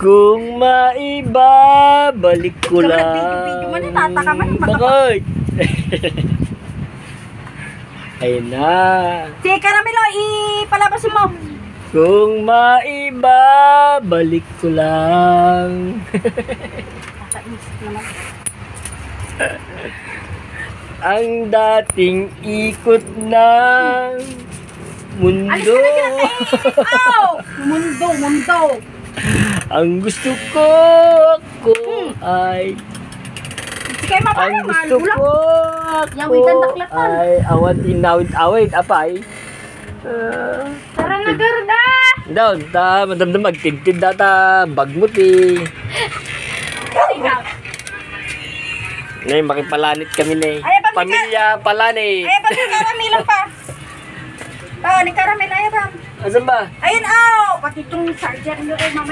Kung maibabalik ko Ikaw lang. nag-video mo na, tataka man. Bakit? Ayun na. Si Caramelo, ipalabas mo. Kung maibabalik ko lang. Kakainis naman. Ang dating ikot ng mundo. Alis ka na dyan, Aw! Mundo. Ang gusto ko ako ay Sige, ang mapala, gusto malulang. ko Yawitan ako daklatan. ay awit apay. Tara na, Garda! Daw, madamdam magtintid data bagmuti. Ngayon, makipalanit kami na eh. Ay, pati ka- Pamilya palanit. Ay, pati Caramelo pa. Oh, ni Caramelo, ay, Ram. Asan ba? Ayun, aw! Pati itong charger nyo kay mamaya.